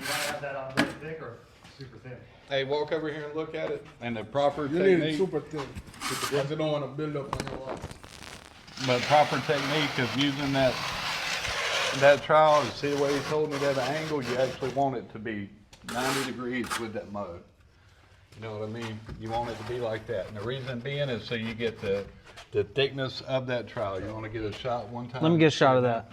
want to have that on very thick or super thin? Hey, walk over here and look at it. And the proper You need it technique. super thin because you don't want to build up on your wall. But proper technique of using that trowel, see the way he's holding it at an angle, you actually want it to be 90 degrees with that mud. You know what I mean? You want it to be like that. And the reason being is so you get the thickness of that trowel. You want to get a shot one time. Let me get a shot of that.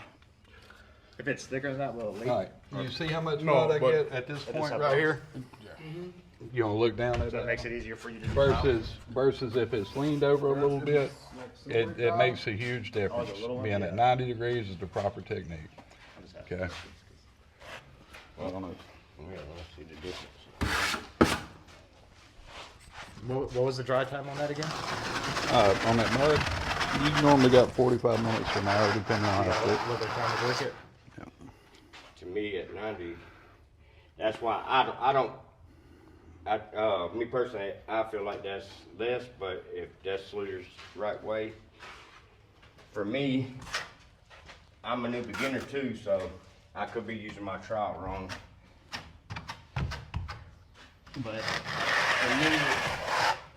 If it's thicker than that, will it leak? All right. You see how much No, mud I but- get at this point have right bumps. here? You want to look down at So it that? makes it easier for you to do now. Versus if it's leaned over a little bit, it makes a huge difference. little one? Being at 90 degrees is the proper technique. Okay. Well, yeah, let's see the difference. What was the dry time on that again? On that mud, you normally got 45 minutes to an hour, depending on how thick. What they're trying to work it? To me, at 90, that's why me personally, I feel like that's less, but if that's Sluter's right way, for me, I'm a new beginner too, so I could be using my trowel wrong. But for me,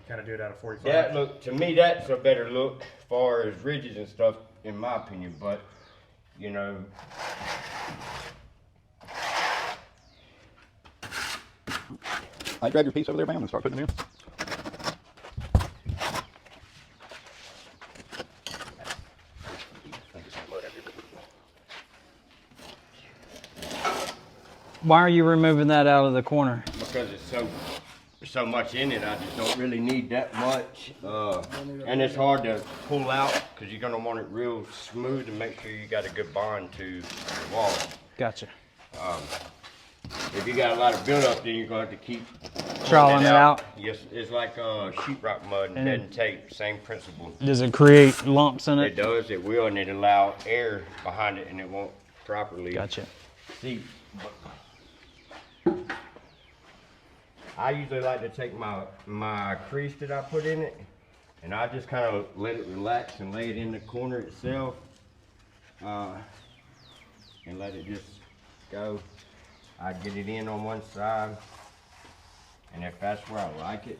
Kind of do it out of 45. that look, to me, that's a better look as far as ridges and stuff, in my opinion, but, you know, I grab your piece over there, Bam, and start putting it in. Why are you removing that out of the corner? because it's so much in it, I just don't really need that much. And it's hard to pull out because you're gonna want it real smooth and make sure you got a good bond to the wall. Gotcha. If you got a lot of buildup, then you're gonna have to keep Troweling pulling it out. Yes, it's like sheetrock mud and bed and tape, same principle. Does it create lumps in It it? does, it will, and it allow air behind it and it won't properly Gotcha. seep. I usually like to take my crease that I put in it, and I just kind of let it relax and lay it in the corner itself, and let it just go. I get it in on one side, and if that's where I like it,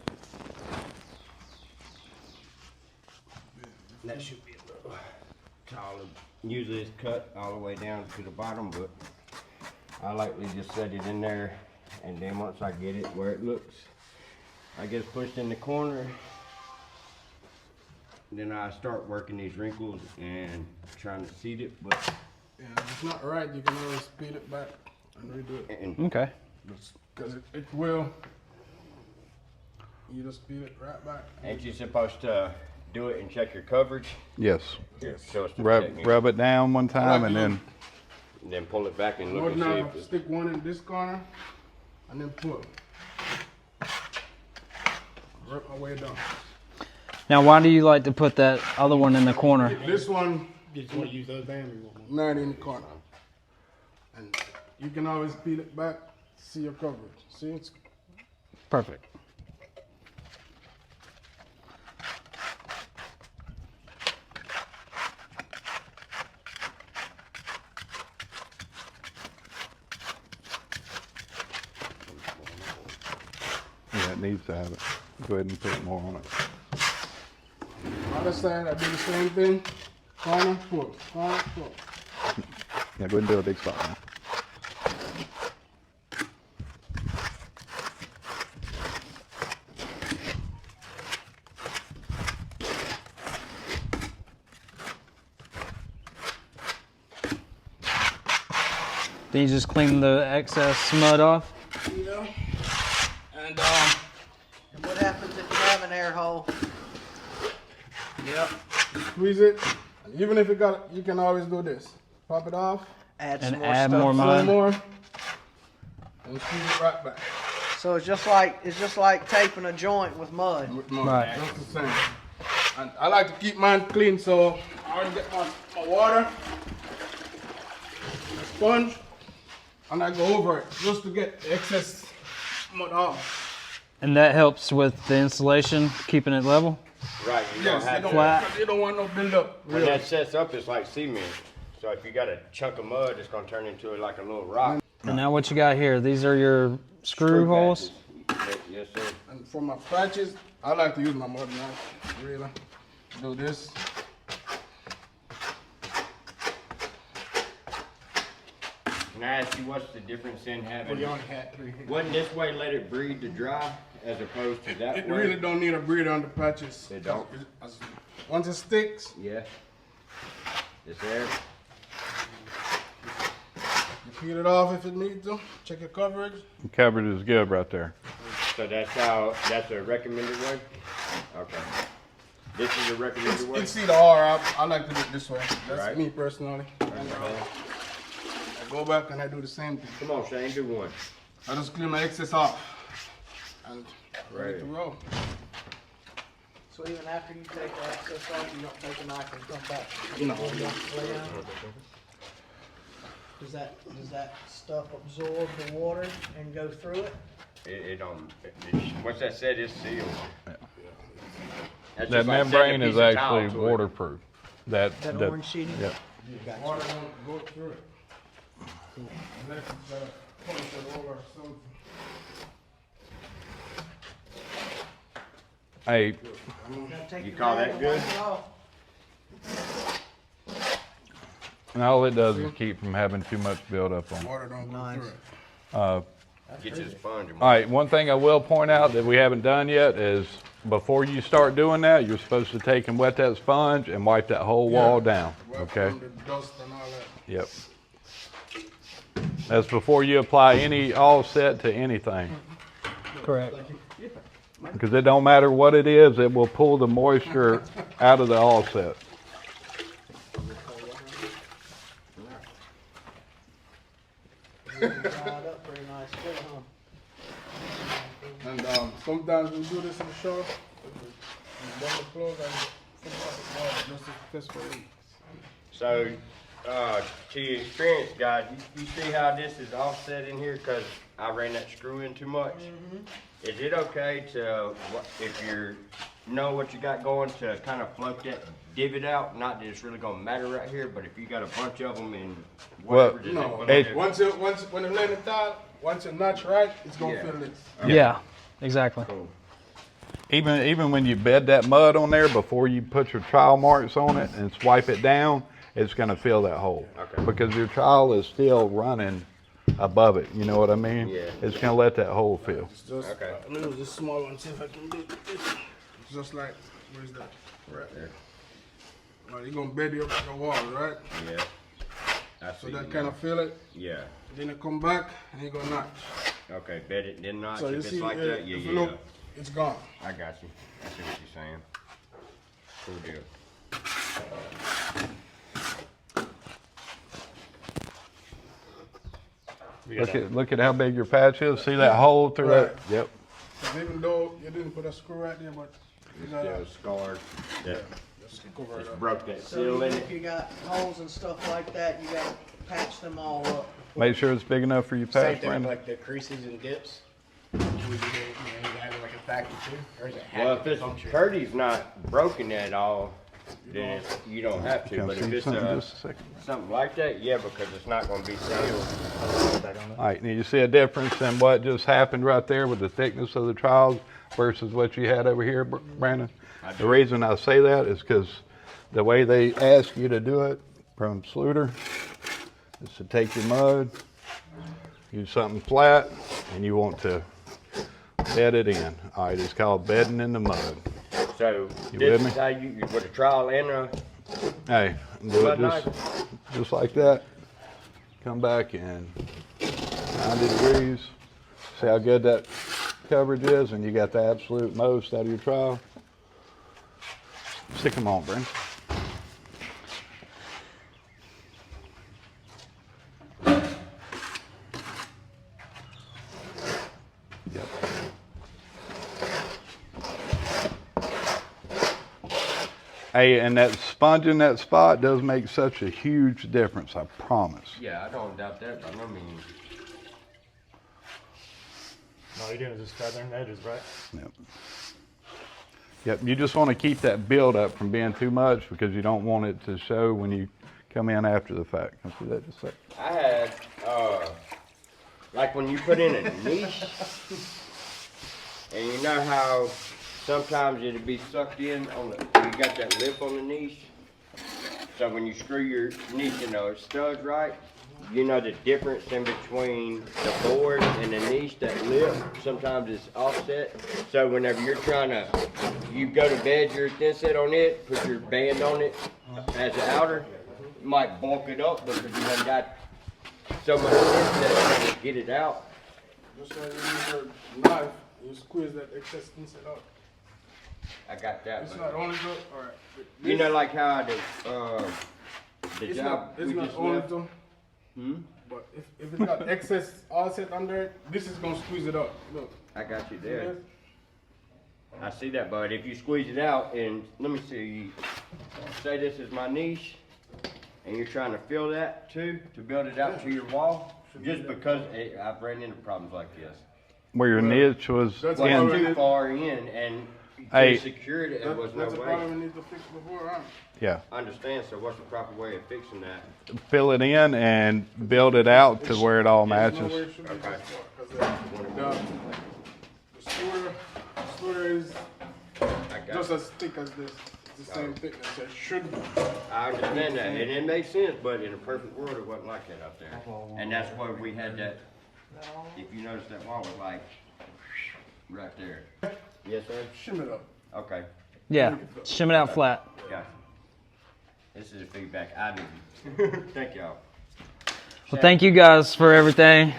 that should be a little taller. Usually it's cut all the way down to the bottom, but I like to just set it in there, and then once I get it where it looks, I get it pushed in the corner, then I start working these wrinkles and trying to seat it, but Yeah, if it's not right, you can always speed it back and redo it. and Okay. Because it will. You just speed it right back. ain't you supposed to do it and check your coverage? Yes. So it's the Rub technique. it down one time and then, And then pull it back and look Or and see now, if it's, stick one in this corner and then pull. Work my way down. Now, why do you like to put that other one in the corner? This one, You just want to use those bands or you want 9 in the corner. And you can always speed it back, see your coverage. See, it's Perfect. yeah, it needs to have it. Go ahead and put more on it. other side, I do the same thing. Corner, pull, corner, pull. Yeah, go ahead and do a big spot now. Then you just clean the excess mud off. Yeah. And And what happens if you have an air hole? yep, squeeze it. And even if you can always do this. Pop it off, Add And some more add stuff. more some mud. more, and squeeze it right back. So it's just like taping a joint with mud. With mud. Right. That's the same. And I like to keep mine clean, so I already get my water, a sponge, and I go over it just to get the excess mud off. And that helps with the insulation, keeping it level. right, you Yes, don't have to. Flat. you don't want no build-up. When that sets up, it's like cement. So if you got a chunk of mud, it's gonna turn into like a little rock. And now what you got here? These are your screw holes. patches. Yes, sir. And for my patches, I like to use my mud knife. Really, do this. Can I ask you what's the difference in having? We only had 3. Wouldn't this way let it breathe to dry as opposed to that It way? really don't need a breather on the patches. It don't? Once it sticks, Yeah. It's there. you peel it off if it needs to. Check your coverage. Coverage is good right there. So that's a recommended way? Okay. This is a recommended way? It's either or. I like to do it this way. That's Right. me personally. And, I go back and I do the same thing. Come on, Shane, do one. I just clean my excess off. And ready Right. to roll. So even after you take the excess off, you don't take a knife and come back? No. Lay down? Does that stuff absorb the water and go through it? It don't, what's that said, it's sealed. That's That just like setting membrane a is piece of towel actually to it. waterproof. That Orange sheeting? Yep. Water don't go through it. Unless it's push it over or something. Hey, Gotta take You the call rag that and good? wipe it off. and all it does is keep from having too much buildup on it. Water don't go Nice. through it. Get you a sponge. All right, one thing I will point out that we haven't done yet is before you start doing that, you're supposed to take and wet that sponge and wipe that whole wall down, Wipe okay? from the dust and all that. Yep. That's before you apply any offset to anything. Correct. Because it don't matter what it is, it will pull the moisture out of the offset. Dried up pretty nice too, huh? And sometimes we do this in the shower. We burn the clothes and sometimes it's water just to test for leaks. So, to your experience, guys, you see how this is offset in here? Cause I ran that screw in too much. Is it okay to, if you know what you got going, to kind of float that divot out? Not that it's really gonna matter right here, but if you got a bunch of them and whatever, does it No, gonna it- do? when it's laying it down, once it notch right, it's gonna Yeah. feel this. Yeah, exactly. Cool. Even when you bed that mud on there before you put your trowel marks on it and swipe it down, it's gonna fill that hole. Okay. Because your trowel is still running above it, you know what I mean? Yeah. It's gonna let that hole fill. It's just, Okay. let me use this small one, see if I can do this. It's just like, where's that? Right there. Well, you're gonna bed your wall, right? Yeah. I So see that you kind now. of feel it. Yeah. Then it come back and you go notch. Okay, bed it, then notch. So you If it's see, like that, yeah, if yeah. you look, it's gone. I got you. I see what you're saying. Cool deal. Look at how big your patch is. See that hole through that? Right. Yep. 'Cause even though you didn't put a screw right there, but you got Yeah, scarred. Yeah. just cover it Just up. broke that So seal in even it. if you got holes and stuff like that, you gotta patch them all up. Make sure it's big enough for your Same patch, thing with Brandon. like the creases and dips. Would you do, you have it like a factory too? Or is it Well, if have to it's function? Purdy's not broken at all, then you don't have to. Can I But if see it's something just a second? something like that, yeah, because it's not going to be sealed. Back on it. All right, now you see a difference in what just happened right there with the thickness of the trowels versus what you had over here, Brandon? The reason I say that is because the way they ask you to do it from Sluter is to take your mud, use something flat, and you want to bed it in. All right, it's called bedding in the mud. So You this with me? is how you with a trowel and a Hey, do it Mud just like that. Come back and 90 degrees. See how good that coverage is, and you got the absolute most out of your trowel. Stick them on, Brent. Yep. Hey, and that sponge in that spot does make such a huge difference, I promise. yeah. I don't doubt that by no means. All you're doing is just feathering the edges, right? Yep. Yep, you just want to keep that build up from being too much because you don't want it to show when you come in after the fact. Can I see that just a sec? I had like when you put in a niche, and you know how sometimes it'll be sucked in on the, you got that lip on the niche. So when you screw your niche in those studs right, you know the difference in between the board and the niche, that lip, sometimes it's offset. So whenever you're trying to, you go to bed your thin set on it, put your band on it as an outer, you might bulk it up because you haven't got so much thin set trying to get it out. Just like you use your knife, you squeeze that excess inside out. I got that. It's but- not only good, alright. You know, like how I did, the It's job not, it's we not just only left? though, Hmm? but if it's got excess offset under it, this is gonna squeeze it up. Look. I got you See there. this? I see that, bud. If you squeeze it out and, let me see, say this is my niche, and you're trying to fill that too, to build it out to your wall, just because I've ran into problems like this. Where your niche was That's Went all in, right. too far in and Hey. to secure it, there was no That's a problem way. we need to fix before, huh? yeah, I understand, so what's the proper way of fixing that? fill it in and build it out to where it all There's no way matches. it should be Okay. this far, 'cause the sewer is I got just it. as thick as this. It's the same thickness. It should be. I understand that, and it makes sense, but in a perfect world, it wasn't like that out there. And that's why we had that, if you notice that wall was like, right there. Yes, sir? Shim it up. Okay, Yeah, shim it out flat. gotcha. This is the feedback I need. Thank y'all. Well, thank you guys for everything.